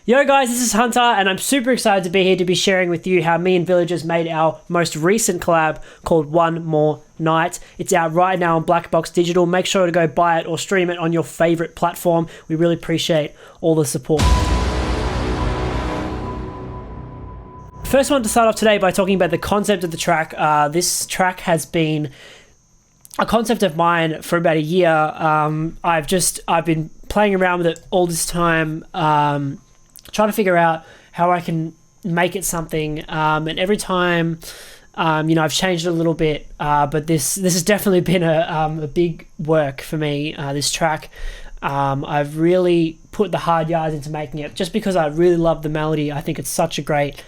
Yo guys, this is Hunter, and I'm super excited to be here to be sharing with you how me and Villagerz made our most recent collab called One More Night. It's out right now on Blackbox Digital. Make sure to go buy it or stream it on your favorite platform. We really appreciate all the support. First, I want to start off today by talking about the concept of the track. This track has been a concept of mine for about a year. I've been playing around with it all this time, trying to figure out how I can make it something. And every time, I've changed it a little bit, but this has definitely been a big work for me. This track, I've really put the hard yards into making it, just because I really love the melody. I think it's such a great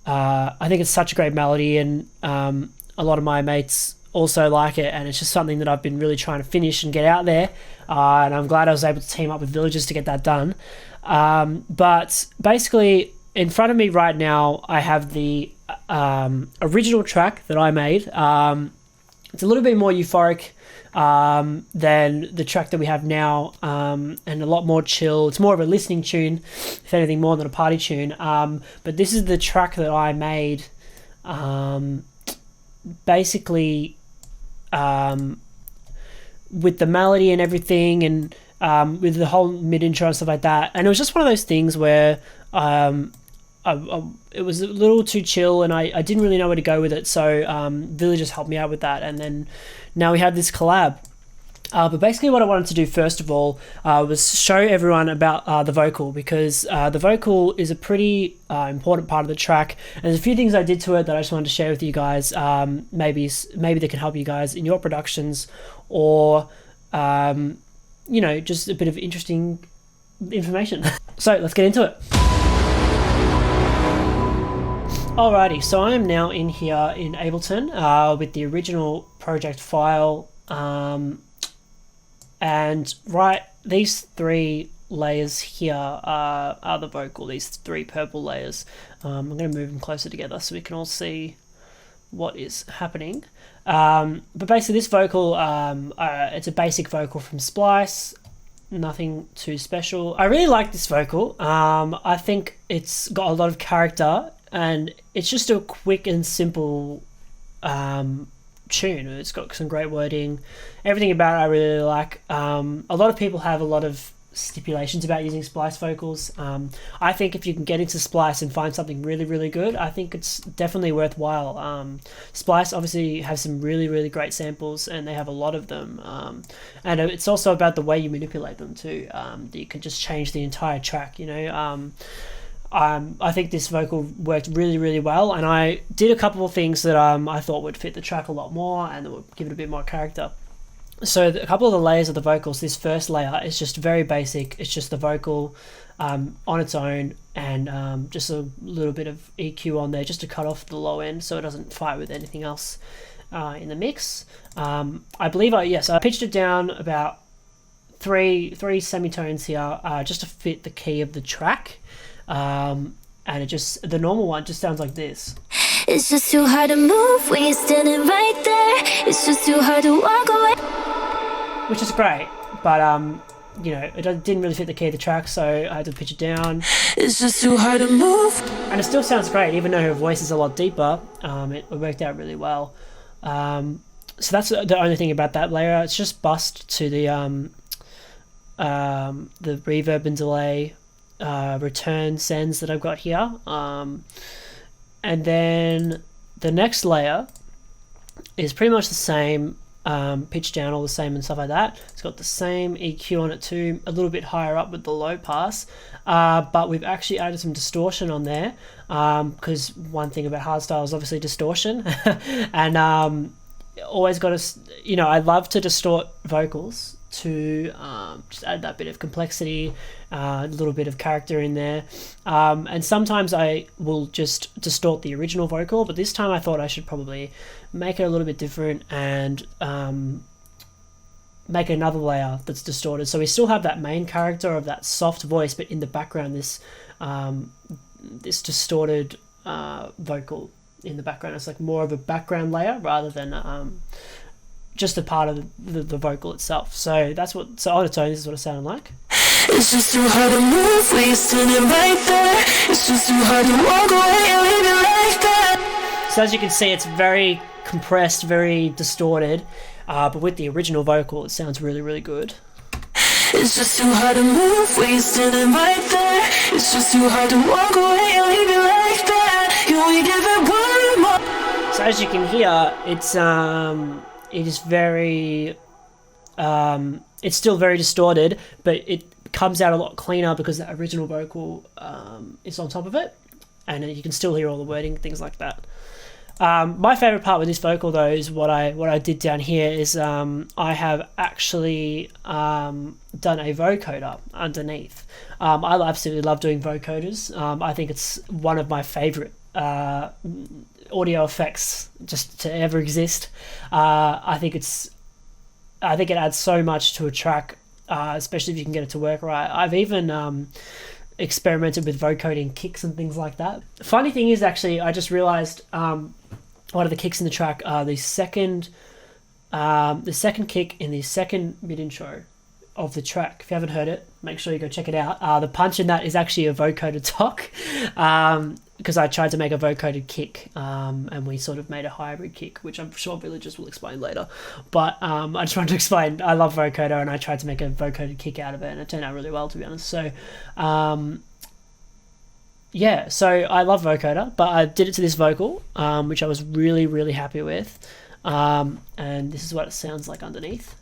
melody, and a lot of my mates also like it, and it's just something that I've been really trying to finish and get out there, and I'm glad I was able to team up with Villagerz to get that done. But basically, in front of me right now, I have the original track that I made. It's a little bit more euphoric than the track that we have now, and a lot more chill. It's more of a listening tune, if anything, more than a party tune. But this is the track that I made, basically, with the melody and everything, and with the whole mid-intro and stuff like that. And it was just one of those things where it was a little too chill, and I didn't really know where to go with it, so Villagerz helped me out with that, and then now we have this collab. But basically what I wanted to do first of all was show everyone about the vocal, because the vocal is a pretty important part of the track, and there's a few things I did to it that I just wanted to share with you guys. Maybe they can help you guys in your productions, or just a bit of interesting information. So let's get into it. Alrighty, so I am now in here in Ableton with the original project file, and these three layers here are the vocal, these three purple layers. I'm going to move them closer together so we can all see what is happening. But basically this vocal, it's a basic vocal from Splice, nothing too special. I really like this vocal. I think it's got a lot of character, and it's just a quick and simple tune. It's got some great wording. Everything about it I really like. A lot of people have a lot of stipulations about using Splice vocals. I think if you can get into Splice and find something really, really good, I think it's definitely worthwhile. Splice obviously has some really, really great samples, and they have a lot of them. And it's also about the way you manipulate them too. You can just change the entire track, I think this vocal worked really, really well, and I did a couple of things that I thought would fit the track a lot more and that would give it a bit more character. So a couple of the layers of the vocals, this first layer is just very basic. It's just the vocal on its own, and just a little bit of EQ on there just to cut off the low end so it doesn't fight with anything else in the mix. I believe I pitched it down about three semitones here, just to fit the key of the track. And the normal one just sounds like this. It's just too hard to move when you're standing right there. It's just too hard to walk away. Which is great, but it didn't really fit the key of the track, so I had to pitch it down. It's just too hard to move. And it still sounds great, even though her voice is a lot deeper. It worked out really well. So that's the only thing about that layer. It's just bussed to the reverb and delay return sends that I've got here, and then the next layer is pretty much the same, pitch down all the same and stuff like that. It's got the same EQ on it too, a little bit higher up with the low pass, but we've actually added some distortion on there, because one thing about hardstyle is obviously distortion. And always got to, I love to distort vocals to just add that bit of complexity, a little bit of character in there, and sometimes I will just distort the original vocal, but this time I thought I should probably make it a little bit different and make another layer that's distorted, so we still have that main character of that soft voice, but in the background this distorted vocal in the background. It's like more of a background layer rather than just a part of the vocal itself. So on its own, this is what it sounded like. It's just too hard to move, we standing right there. It's just too hard to walk away and leave it like that. So as you can see, it's very compressed, very distorted, but with the original vocal, it sounds really, really good. It's just too hard to move, we standing right there. It's just too hard to walk away and leave it like that. Can we give it one more? So as you can hear, it is very, it's still very distorted, but it comes out a lot cleaner because the original vocal is on top of it, and you can still hear all the wording, things like that. My favourite part with this vocal though is what I did down here is I have actually done a vocoder underneath. I absolutely love doing vocoders. I think it's one of my favourite audio effects just to ever exist. I think it adds so much to a track, especially if you can get it to work right. I've even experimented with vocoding kicks and things like that. Funny thing is, actually, I just realized one of the kicks in the track are the second kick in the second mid intro of the track. If you haven't heard it, make sure you go check it out. The punch in that is actually a vocoded talk, because I tried to make a vocoded kick, and we sort of made a hybrid kick, which I'm sure Villagerz will explain later. But I just wanted to explain, I love vocoder, and I tried to make a vocoded kick out of it, and it turned out really well, to be honest. So yeah, so I love vocoder, but I did it to this vocal, which I was really, really happy with. And this is what it sounds like underneath.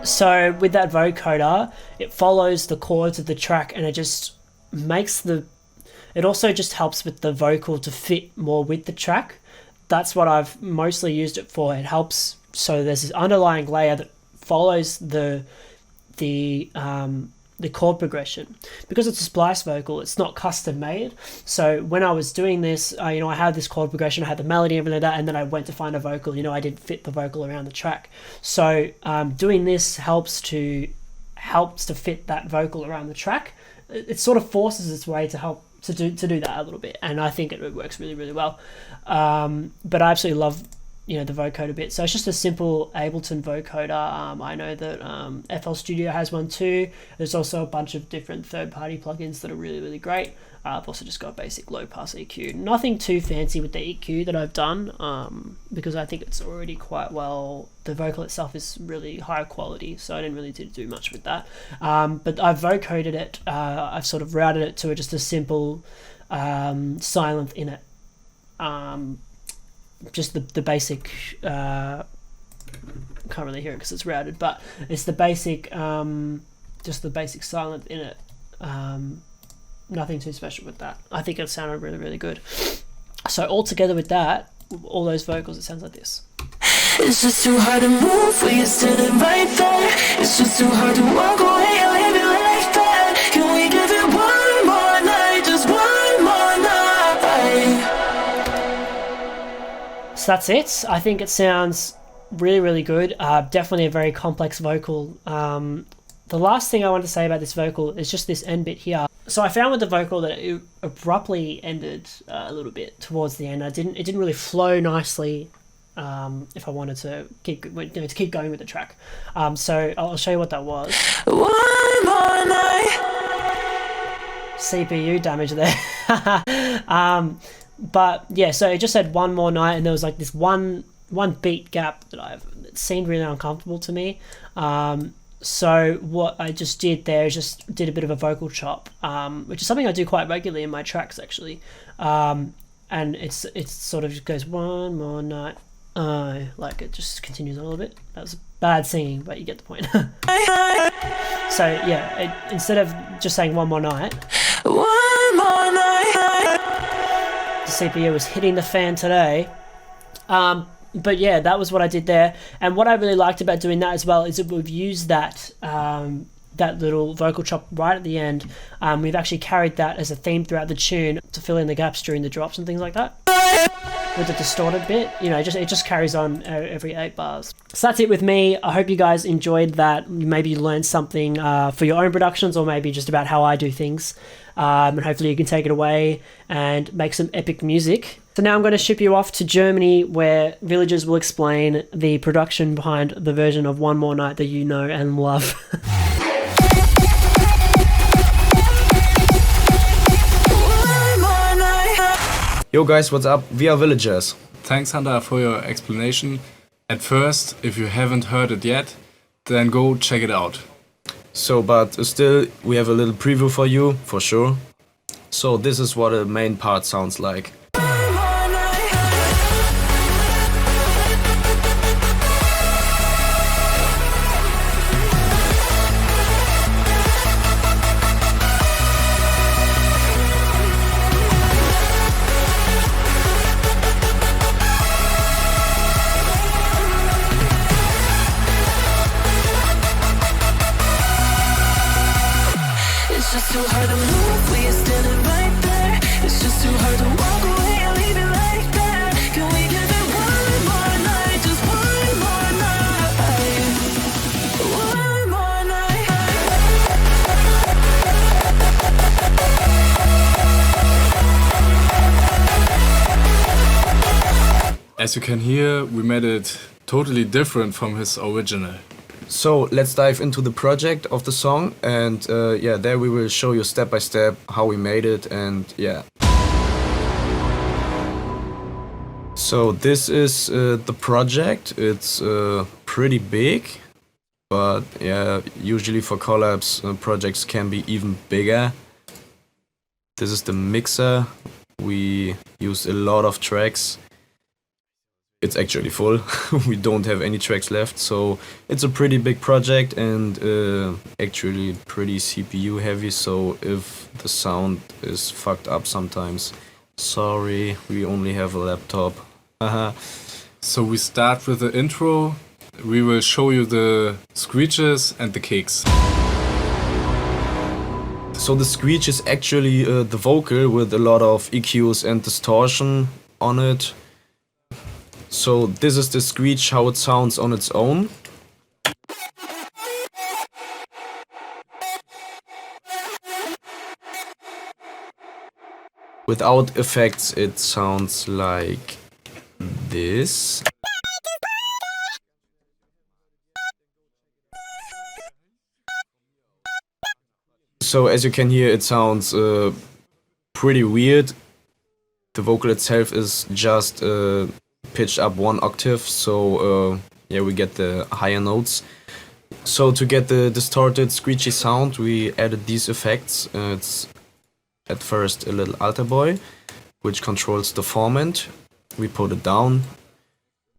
So with that vocoder, it follows the chords of the track, and it just makes it also just helps with the vocal to fit more with the track. That's what I've mostly used it for. It helps, so there's this underlying layer that follows the chord progression. Because it's a splice vocal, it's not custom made. So when I was doing this, I had this chord progression, I had the melody and everything like that, and then I went to find a vocal. I didn't fit the vocal around the track. So doing this helps to fit that vocal around the track. It sort of forces its way to help to do that a little bit, and I think it works really, really well. But I absolutely love the vocoder bit. So it's just a simple Ableton vocoder. I know that FL Studio has one too. There's also a bunch of different third-party plugins that are really, really great. I've also just got basic low-pass EQ. Nothing too fancy with the EQ that I've done, because I think it's already quite well. The vocal itself is really high quality, so I didn't really do much with that. But I've vocoded it. I've sort of routed it to just a simple silent in it. Just the basic, can't really hear it because it's routed, but it's the basic, just the basic silent in it. Nothing too special with that. I think it sounded really, really good. So all together with that, all those vocals, it sounds like this. It's just too hard to move, we standing right there. It's just too hard to walk away and leave it like that. Can we give it one more night, just one more night? So that's it. I think it sounds really, really good. Definitely a very complex vocal. The last thing I want to say about this vocal is just this end bit here. So I found with the vocal that it abruptly ended a little bit towards the end. It didn't really flow nicely. If I wanted to keep going with the track. So I'll show you what that was. One more night. CPU damage there. But yeah, so it just said one more night, and there was like this one beat gap that it seemed really uncomfortable to me. So what I just did there is just did a bit of a vocal chop, which is something I do quite regularly in my tracks actually. And it's sort of just goes one more night. Like it just continues on a little bit. That was bad singing, but you get the point. So yeah, instead of just saying one more night, the CPU was hitting the fan today. But yeah, that was what I did there. And what I really liked about doing that as well is that we've used that that little vocal chop right at the end. We've actually carried that as a theme throughout the tune to fill in the gaps during the drops and things like that. With the distorted bit, it just carries on every 8 bars. So that's it with me. I hope you guys enjoyed that. Maybe you learned something for your own productions, or maybe just about how I do things. and hopefully you can take it away and make some epic music. So now I'm going to ship you off to Germany, where Villagerz will explain the production behind the version of One More Night that you know and love. Yo guys, what's up? We are Villagerz. Thanks, Hunta, for your explanation. At first, if you haven't heard it yet, then go check it out. So, but still, we have a little preview for you, for sure. So this is what the main part sounds like. It's just too hard to move, we are standing right there. It's just too hard to walk away and leave it like that. Can we give it one more night, just one more night? One more night. As you can hear, we made it totally different from his original. So let's dive into the project of the song, and yeah, there we will show you step by step how we made it, and yeah. So this is the project. It's pretty big, but yeah, usually for collabs projects can be even bigger. This is the mixer. We used a lot of tracks. It's actually full. We don't have any tracks left, so it's a pretty big project and actually pretty CPU heavy, so if the sound is fucked up sometimes, sorry, we only have a laptop. So we start with the intro. We will show you the screeches and the kicks. So the screech is actually the vocal with a lot of EQs and distortion on it. So this is the screech, how it sounds on its own. Without effects it sounds like this. So as you can hear, it sounds pretty weird. The vocal itself is just pitched up one octave, so yeah, we get the higher notes. So to get the distorted screechy sound, we added these effects. It's at first a little alter boy, which controls the formant. We put it down,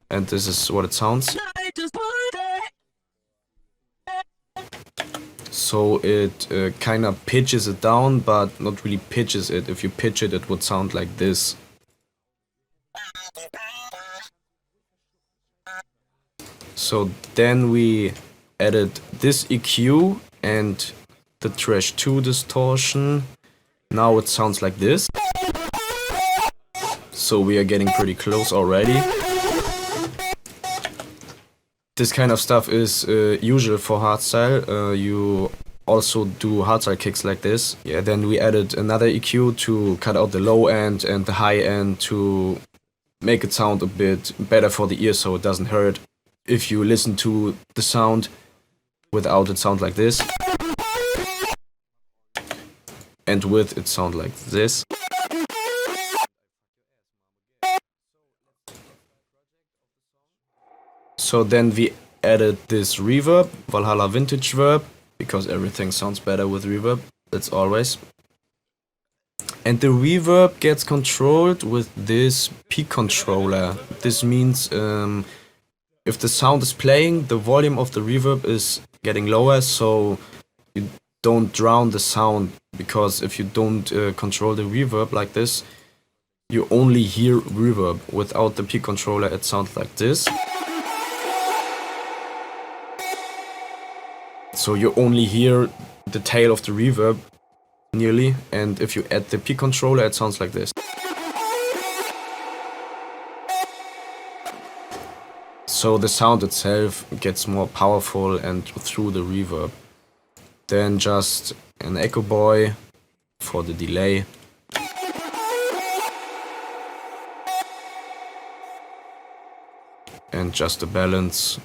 and this is what it sounds. So it kind of pitches it down, but not really pitches it. If you pitch it, it would sound like this. So then we added this EQ and the Trash 2 distortion. Now it sounds like this. So we are getting pretty close already. This kind of stuff is usual for hardstyle. You also do hardstyle kicks like this. Yeah, then we added another EQ to cut out the low end and the high end to make it sound a bit better for the ear so it doesn't hurt. If you listen to the sound without, it sounds like this. And with, it sounds like this. So then we added this reverb, Valhalla Vintage Verb, because everything sounds better with reverb, that's always. And the reverb gets controlled with this peak controller. This means if the sound is playing, the volume of the reverb is getting lower, so you don't drown the sound, because if you don't control the reverb like this, you only hear reverb. Without the peak controller, it sounds like this. So you only hear the tail of the reverb, nearly, and if you add the peak controller, it sounds like this. So the sound itself gets more powerful and through the reverb. Then just an echo boy, for the delay. And just the balance.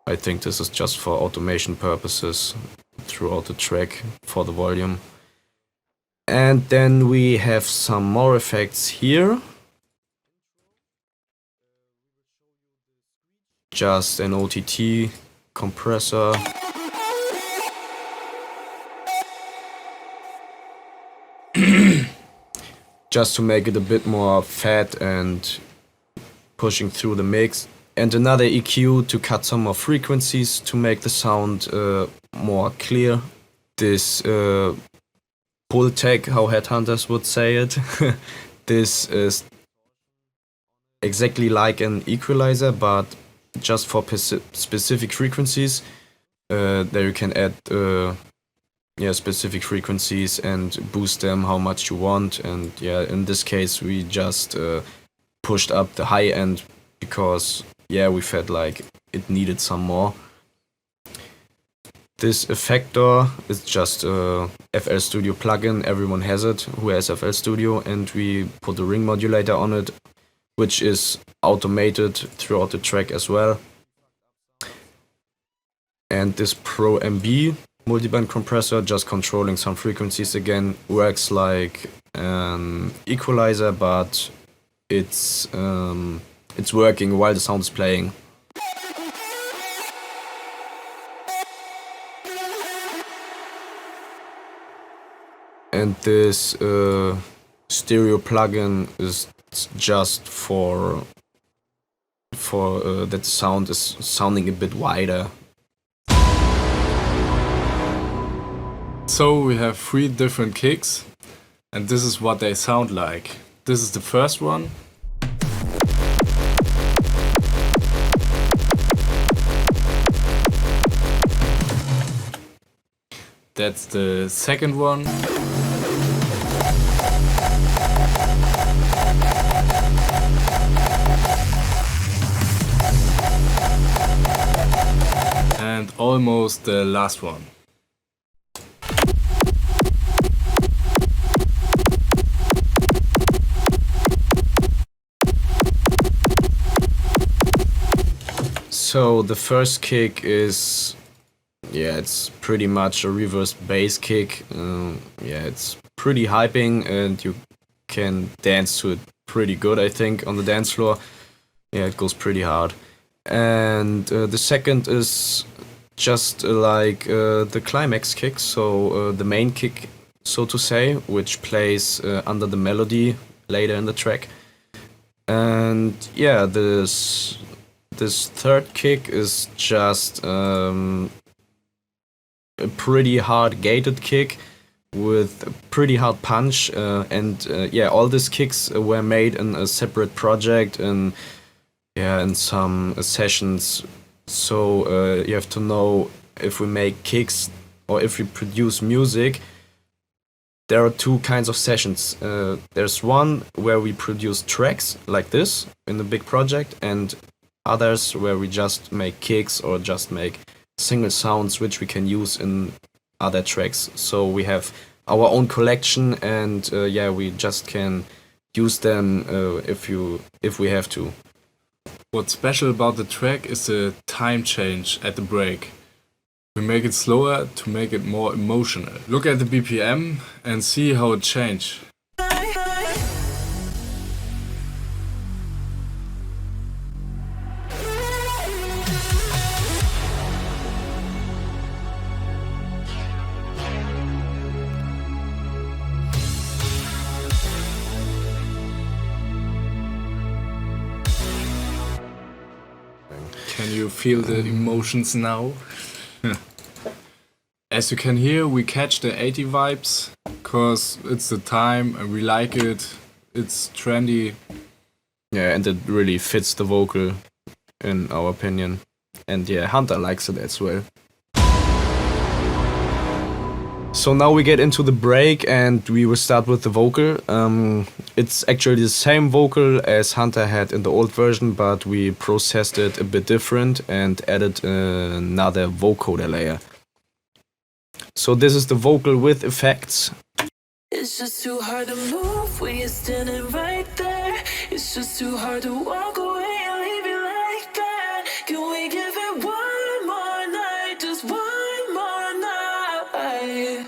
I think this is just for automation purposes throughout the track for the volume. And then we have some more effects here. Just an OTT compressor. Just to make it a bit more fat and pushing through the mix. And another EQ to cut some more frequencies to make the sound more clear. This pull tag, how headhunters would say it. This is exactly like an equalizer, but just for specific frequencies. There you can add specific frequencies and boost them how much you want. And yeah, in this case we just pushed up the high end because we felt like it needed some more. This effector is just a FL Studio plugin. Everyone has it who has FL Studio, and we put a ring modulator on it, which is automated throughout the track as well. And this Pro MB multiband compressor, just controlling some frequencies again, works like an equalizer, but it's working while the sound is playing. And this stereo plugin is just for that the sound is sounding a bit wider. So we have 3 different kicks, and this is what they sound like. This is the first one. That's the second one. And almost the last one. So the first kick is, it's pretty much a reverse bass kick. It's pretty hyping and you can dance to it pretty good, I think, on the dance floor. It goes pretty hard. And the second is just like the climax kick, so the main kick, so to say, which plays under the melody later in the track. And this third kick is just a pretty hard gated kick with a pretty hard punch, all these kicks were made in a separate project and in some sessions. So you have to know, if we make kicks or if we produce music, there are 2 kinds of sessions. There's one where we produce tracks like this in a big project, and others where we just make kicks or just make single sounds which we can use in other tracks. So we have our own collection, and we just can use them if we have to. What's special about the track is the time change at the break. We make it slower to make it more emotional. Look at the BPM and see how it changed. Can you feel the emotions now? As you can hear, we catch the 80 vibes, cause it's the time and we like it. It's trendy. Yeah, and it really fits the vocal, in our opinion. And Hunta likes it as well. So now we get into the break and we will start with the vocal. It's actually the same vocal as Hunta had in the old version, but we processed it a bit different and added another vocoder layer. So this is the vocal with effects. It's It's just too hard to move when you're standing right there. It's just too hard to walk away and leave it like that. Can we give it one more night, just one more night?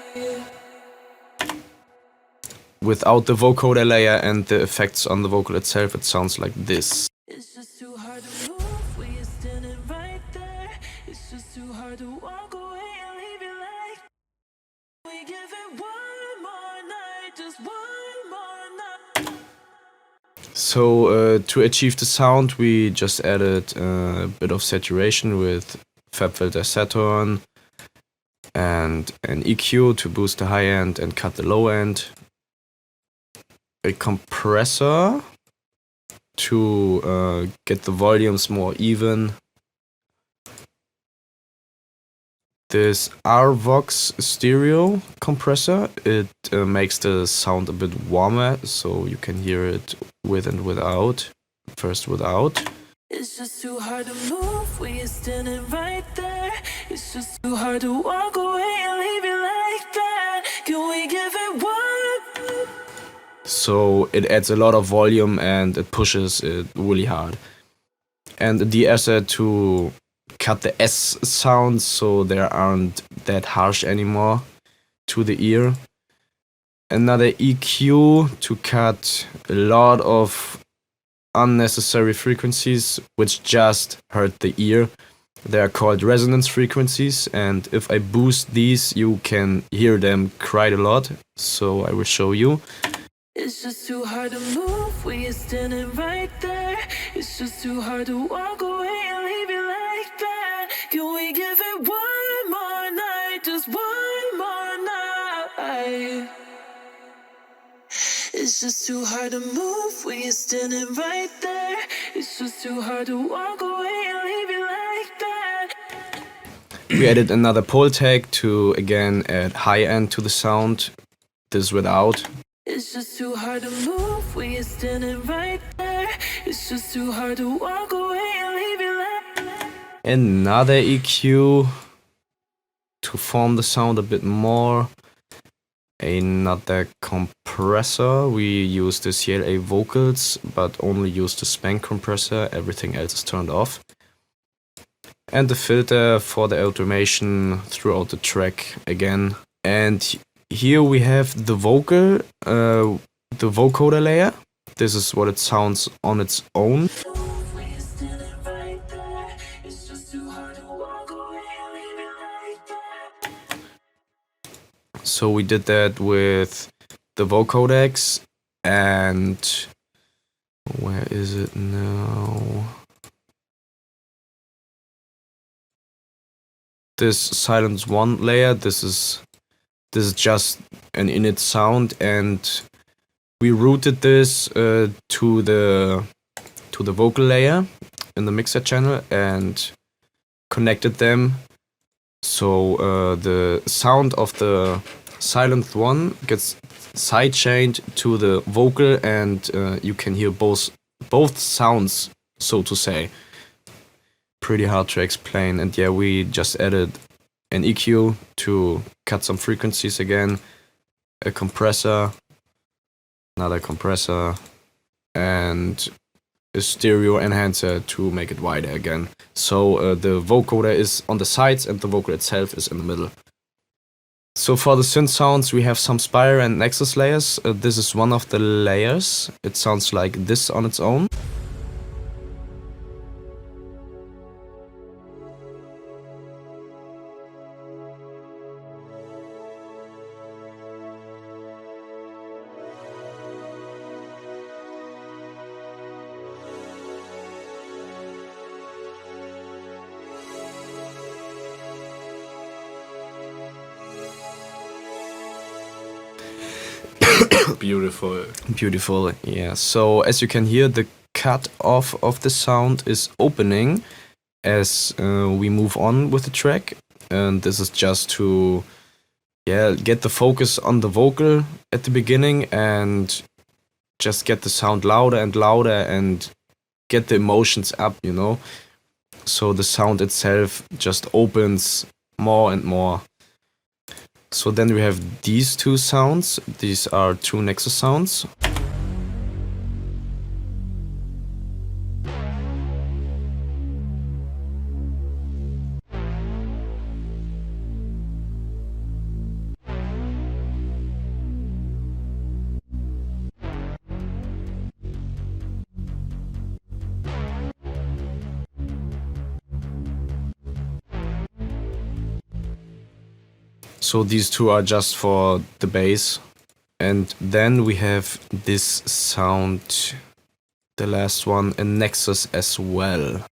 Without the vocoder layer and the effects on the vocal itself, it sounds like this. It's just too hard to move when you're standing right there. It's just too hard to walk away and leave it like. We give it one more night, just one more night. So to achieve the sound, we just added a bit of saturation with FabFilter Saturn and an EQ to boost the high end and cut the low end. A compressor to get the volumes more even. This RVox stereo compressor, it makes the sound a bit warmer, so you can hear it with and without. First without. It's just too hard to move when you're standing right there. It's just too hard to walk away and leave it like that. Can we give it one? So it adds a lot of volume and it pushes it really hard. And a de-esser to cut the S sounds so they aren't that harsh anymore to the ear. Another EQ to cut a lot of unnecessary frequencies which just hurt the ear. They are called resonance frequencies, and if I boost these you can hear them quite a lot, so I will show you. It's just too hard to move when you're standing right there. It's just too hard to walk away and leave it like that. Can we give it one more night, just one more night? It's just too hard to move when you're standing right there. It's just too hard to walk away and leave it like that. We added another pole tag to again add high end to the sound. This without. It's just too hard to move when you're standing right there. It's just too hard to walk away and leave it like that. Another EQ to form the sound a bit more. Another compressor. We use the CLA vocals, but only use the spank compressor. Everything else is turned off. And the filter for the automation throughout the track again. And here we have the vocal, the vocoder layer. This is what it sounds on its own. Move when you're standing right there. It's just too hard to walk away and leave it like that. So we did that with the vocodecs, and where is it now? This silence 1 layer, this is just an init sound, and we routed this to the vocal layer in the mixer channel and connected them. So the sound of the silent one gets sidechained to the vocal, and you can hear both sounds, so to say. Pretty hard to explain, and yeah, we just added an EQ to cut some frequencies again, a compressor, another compressor, and a stereo enhancer to make it wider again. So the vocoder is on the sides and the vocal itself is in the middle. So for the synth sounds we have some Spire and Nexus layers. This is one of the layers. It sounds like this on its own. Beautiful. Beautiful, yeah. So as you can hear, the cut off of the sound is opening as we move on with the track. And this is just to get the focus on the vocal at the beginning and just get the sound louder and louder and get the emotions up, you know. So the sound itself just opens more and more. So then we have these two sounds. These are two Nexus sounds. So these two are just for the bass. And then we have this sound, the last one, a Nexus as well.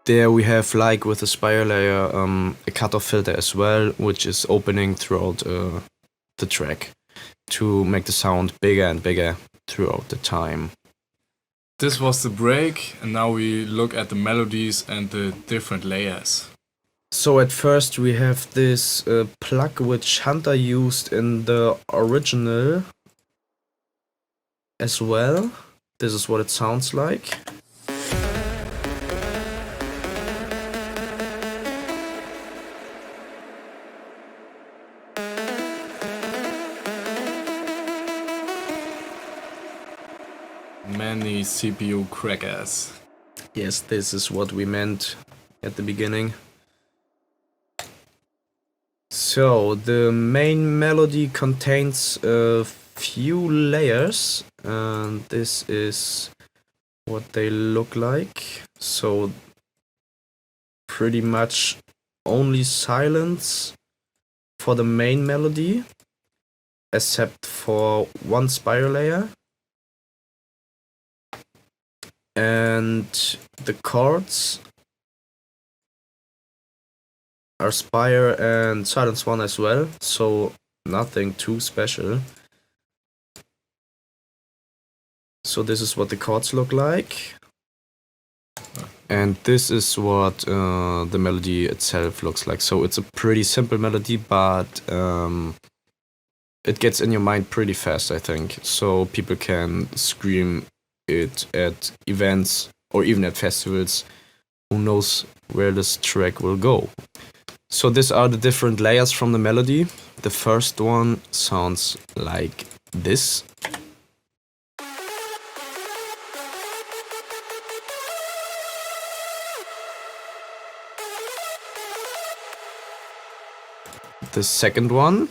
There we have, like with the Spire layer, a cutoff filter as well, which is opening throughout the track to make the sound bigger and bigger throughout the time. This was the break, and now we look at the melodies and the different layers. So at first we have this plug which Hunta used in the original as well. This is what it sounds like. Many CPU crackers. Yes, this is what we meant at the beginning. So the main melody contains a few layers, and this is what they look like. So pretty much only silence for the main melody, except for one Spire layer. And the chords are Spire and Silence 1 as well, so nothing too special. So this is what the chords look like. And this is what the melody itself looks like. So it's a pretty simple melody, but it gets in your mind pretty fast, I think. So people can scream it at events or even at festivals. Who knows where this track will go. So these are the different layers from the melody. The first one sounds like this. The second one.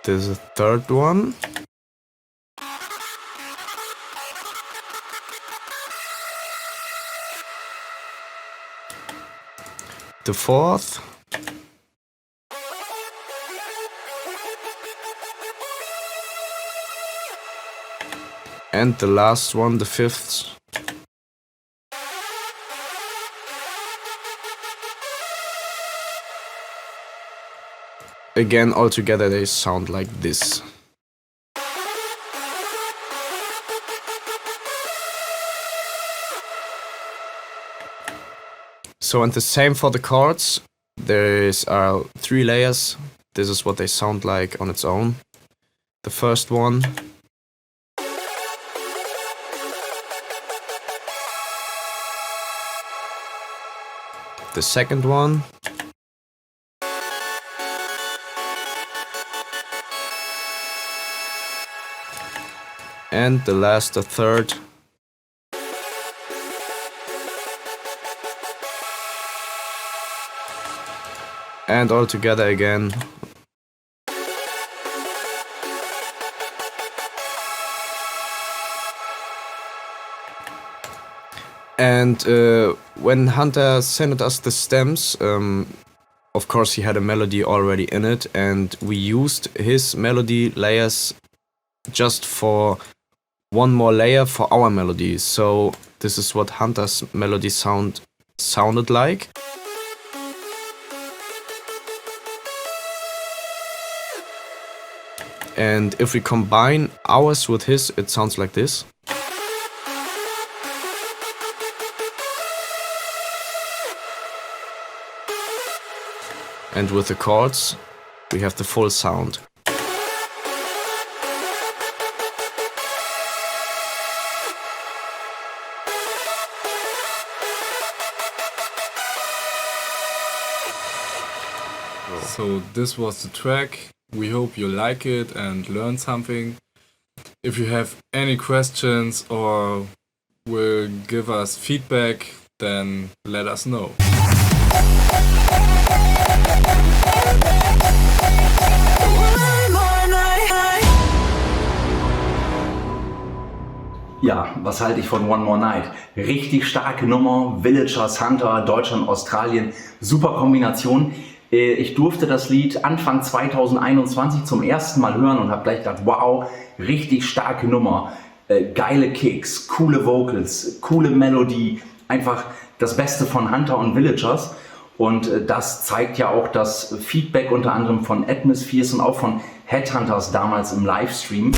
There's a third one. The fourth. And the last one, the fifth. Again, all together they sound like this. So, and the same for the chords. There are 3 layers. This is what they sound like on its own. The first one. The second one. And the last, the third. And all together again. And when Hunta sent us the stems, of course he had a melody already in it, and we used his melody layers just for one more layer for our melody. So this is what Hunta's melody sounded like. And if we combine ours with his, it sounds like this. And with the chords, we have the full sound. So this was the track. We hope you like it and learn something. If you have any questions or will give us feedback, then let us know. Ja, was halte ich von One More Night? Richtig starke Nummer, Villagerz, Hunta, Deutschland, Australien, super Kombination. Ich durfte das Lied Anfang 2021 zum ersten Mal hören und habe gleich gedacht, wow, richtig starke Nummer. Geile Kicks, coole Vocals, coole Melodie, einfach das Beste von Hunta und Villagerz. Und das zeigt ja auch das Feedback unter anderem von Atmospheres und auch von Headhunters damals im Livestream.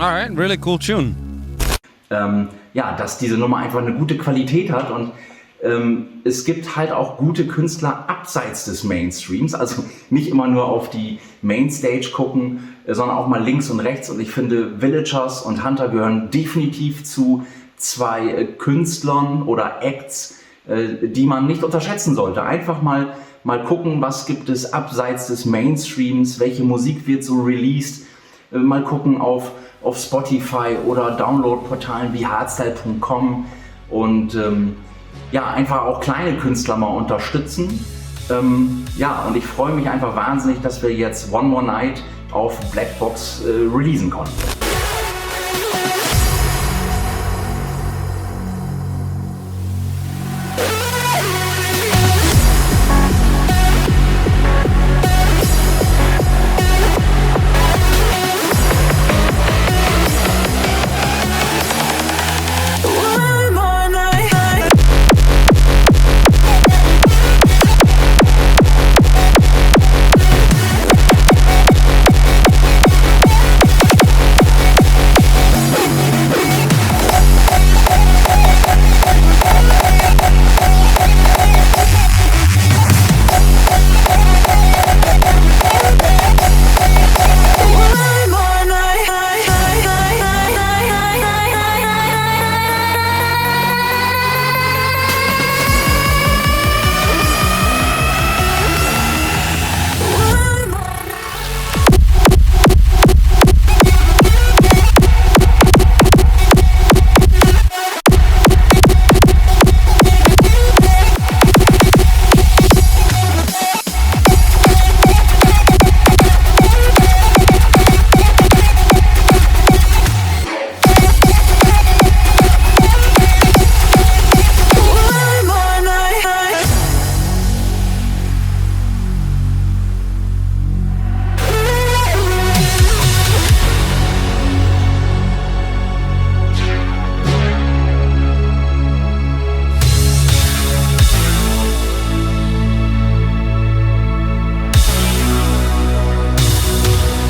Alright, really cool tune. Ja, dass diese Nummer einfach eine gute Qualität hat und es gibt halt auch gute Künstler abseits des Mainstreams, also nicht immer nur auf die Mainstage gucken, sondern auch mal links und rechts, und ich finde, Villagerz und Hunta gehören definitiv zu zwei Künstlern oder Acts, die man nicht unterschätzen sollte. Einfach mal gucken, was gibt es abseits des Mainstreams, welche Musik wird so released, mal gucken auf Spotify oder Downloadportalen wie hardstyle.com und ja, einfach auch kleine Künstler mal unterstützen. Ja, und ich freue mich einfach wahnsinnig, dass wir jetzt One More Night auf Blackbox releasen konnten.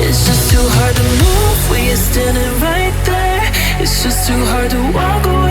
It's just too hard to move when you're standing right there. It's just too hard to walk away.